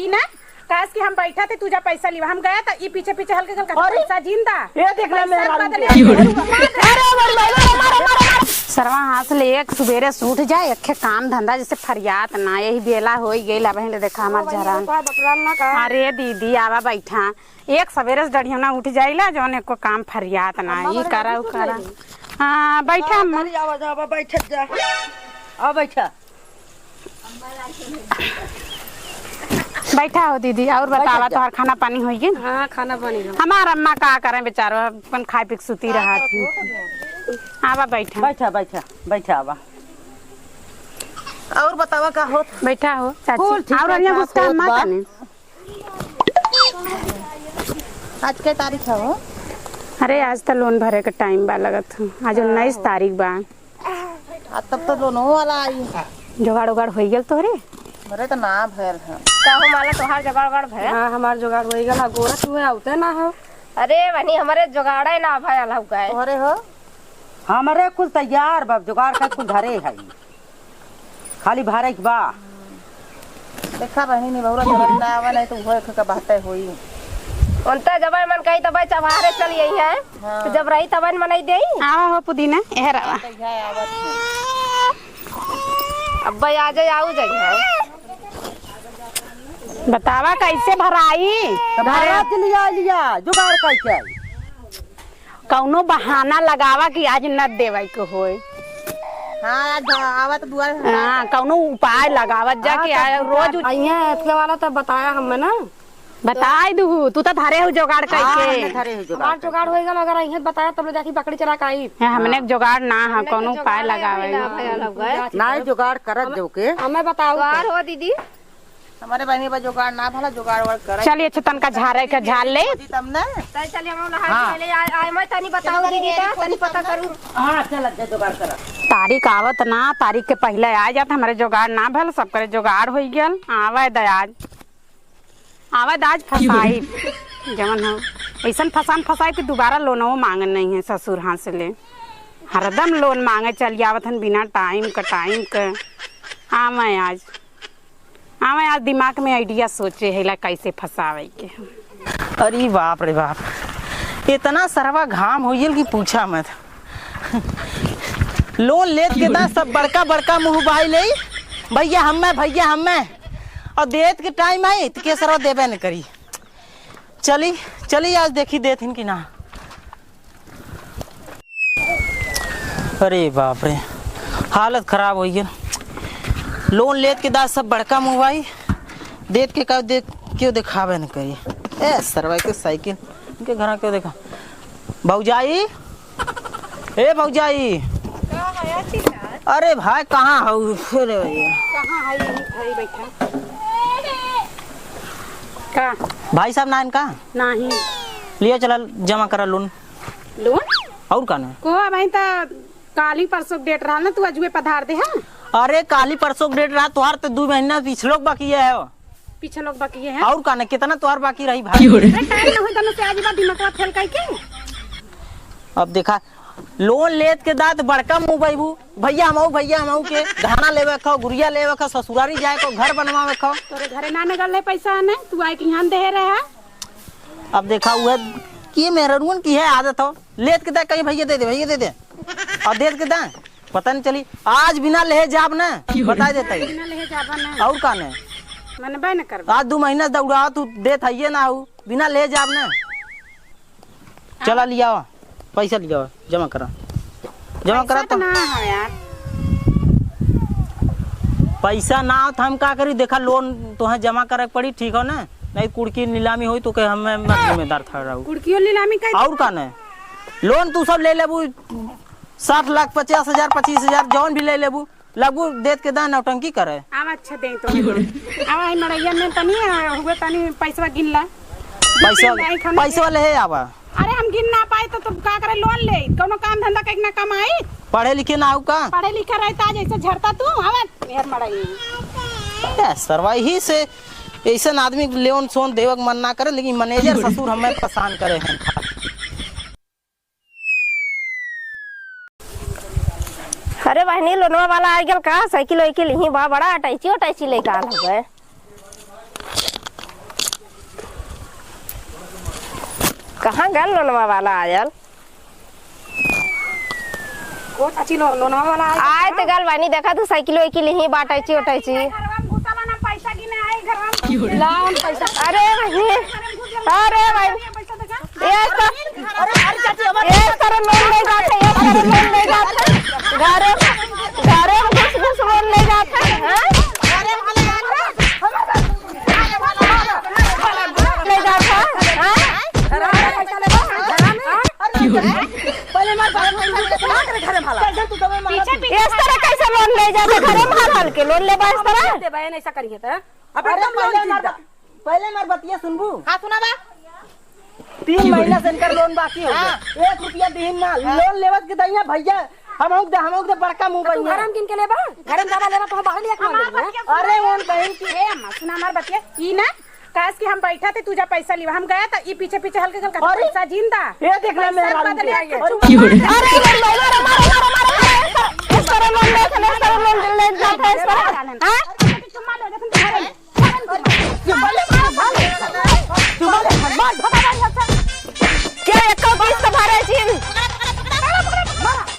ई ना काश कि हम बैठा थे तुझा पैसा लिवा हम गया था ई पीछे पीछे हल्के हल्का पैसा जिंदा ये देख ले मेरा सरवा हाथ ले एक सुबेरे सूठ जाए अखे काम धंधा जैसे फरियात ना यही बेला हो गई बहन देखा हमार जरान। अरे दीदी आवा बैठा एक सवेरे से डढ़िया ना उठ जाइला जौन एको काम फरियात ना ई करा उ करा। हां बैठा बैठ जा आ बैठा बैठा हो दीदी। और बतावा तोहर खाना पानी होई गई? हां खाना पानी हमार अम्मा का करे बेचारो अपन खाए पी सुती रहा थी। आवा बैठा बैठा बैठा बैठा आवा और बतावा का होत बैठा हो चाची। और अनिया मुस्कान मत ने आज के तारीख है हो? अरे आज तो लोन भरे का टाइम बा लगत आज 19 तारीख बा। तब तो लोन वाला आई जुगाड़ उगाड़ हो गेल तोरे? अरे तो ना भैल है का हो माला तोहार जुगाड़ उगाड़ भय? हां हमार जुगाड़ हो गेला गोरा तू आउते ना हो। अरे बनी हमारे जुगाड़े ना भयल हउ गए। अरे हो हमारे कुल तैयार बा जुगाड़ का कुल धरे है खाली भरे के बा देखा बहनी नहीं बहुरा जब ना आवे नहीं तो होए का बातें होई उनता जबन मन कही तब चबारे चली आई है तो जब रही तबन मनई देई। आवा हो पुदीना एहर आवा अब्बा आ जाए आऊ जाई बतावा कैसे भराई? भरा के लिया जुगाड़ कैसे कौनो बहाना लगावा कि आज न देवे के होए। हां आज आवत दुआर हां कौनो उपाय लगावत जा कि रोज आइया इतने वाला तो बताया हमें ना बताई दू तू तो धरे हो जुगाड़ कैसे धरे हो जुगाड़ जुगाड़ होएगा मगर अइहे बताया तब जाके बकरी चला के आई। हमने जुगाड़ ना है कौनो उपाय लगावे ना जुगाड़ करत जो के हमें बताओ जुगाड़ हो दीदी हमारे बहनी बा जुगाड़ ना भला जुगाड़ वाड़ कर चलिए तन का झारे का झाल ले तब ना चलिए हम पहले आए मैं तनी बताओ दीदी तनी पता करूं। हां चल जा जुगाड़ कर तारीख आवत ना तारीख के पहले आ जात हमारे जुगाड़ ना भल सब करे जुगाड़ हो गेल आवे दयाज आवे दाज फसाई जवन हो ऐसा फसाई कि दोबारा लोनवो मांगन नहीं है ससुर हाथ से ले हरदम लोन मांगे चल आवत हन बिना टाइम का आवे आज दिमाग में आइडिया सोचे है कैसे फसावे के। अरे बाप रे बाप इतना सरवा घाम होइल कि पूछा मत लोन लेत के दा सब बड़का बड़का मुंह बाई ले भैया हमें और देत के टाइम आई तो के सरवा देबे न करी। चली आज देखी देथिन कि ना। अरे बाप रे हालत खराब हो गई लोन लेत के दा सब बड़का मुंह बाई देत के का देख क्यों दिखावे न करी। ए सरवा के साइकिल इनके घर क्यों देखा भौजाई ए भौजाई अरे भाई कहाँ हो अरे भैया कहाँ है बैठा का भाई साहब ना इनका नहीं लिया चला जमा करा लोन और का ना को भाई ता काली परसों डेट रहा ना तू अजुए पधार दे। हां अरे काली परसों डेट रहा तोहार तो 2 महीना पिछलो बाकी है पीछे लोग बाकी है और का ना कितना तोहार बाकी रही भाई टाइम ना होई तने से आज बा दिमाग में फेल के अब देखा लोन लेत के दात बड़का मुंह बाबू भैया हम के धाना लेवे खो गुड़िया लेवे खो ससुरारी जाए को घर बनवावे खो तोरे घरे ना निकल ले पैसा ने तू आई के यहां दे रहा। अब देखा हुआ कि मेहरुन की है आदत हो लेत के दा कहीं भैया दे दे और देत के दा पता नहीं चली आज बिना ले जाब ना बता देता बिना ले जाबा ना और का ने मनबे न कर आज 2 महीना दौड़ा तू देत है ना हो बिना ले जाब ना चला लिया पैसा लिया जमा करा तो ना है यार पैसा ना हो तो हम का करी देखा लोन तो जमा करे पड़ी ठीक हो ना नहीं कुड़की नीलामी हुई तो हमें जिम्मेदार था रहू कुड़कियो नीलामी का और का ने लोन तू सब ले लेबू 60 लाख 50 हजार 25 हजार जौन भी ले लेबू लगू देत के दान नौटंकी करे आवा अच्छा दे तो आवा है मड़ैया में तनी हुए तनी पैसा गिन ला पैसा ले है आवा। अरे हम गिन ना पाए तो तुम का करे लोन ले कोनो काम धंधा कहीं ना कमाई पढ़े लिखे ना हो का पढ़े लिखे रहता जैसे झड़ता तू आवा यार मड़ैया सरवाई ही से ऐसा आदमी लोन सोन देवक मन ना करे लेकिन मैनेजर ससुर हमें परेशान करे हैं। अरे बहनी लोनवा वाला आ गया का साइकिल वाइकिल ही बा बड़ा अटैची लेके आ गए कहाँ गल लोनवा वाला आयल? को चाची लोनवा वाला आए तो गल बानी देखा तू साइकिल वाइकिल ही बाटाइची उठाइची। पैसा गिने आई घर लाउन पैसा। अरे भाई एक तरह लोन ले जाते, एक तरह लोन ले जाते, घरे घरे घुस लोन ले जाते हैं, ले जाता इस तरह कैसे लोन ले जाते? घरे में हल के लोन ले बा इस तरह ऐसा करिए तो पहले मार बतिया सुनबू। हाँ सुना बा 3 महीना से इनकर लोन बाकी हो गया। 1 रुपया दीन ना लोन लेवत के दैया भैया हम दे बड़का मुंह बन घर हम किन के लेबा घर में ज्यादा लेबा तो हम बाहर लिया के अरे ओन कहीं की ए अम्मा सुना हमार बतिया ई ना काश कि हम बैठा थे तुझा पैसा लिवा हम गया था ई पीछे पीछे हल्के हल्का पैसा जिंदा ये देख ले मेरा अरे इस तरह लोन ले जाते इस तरह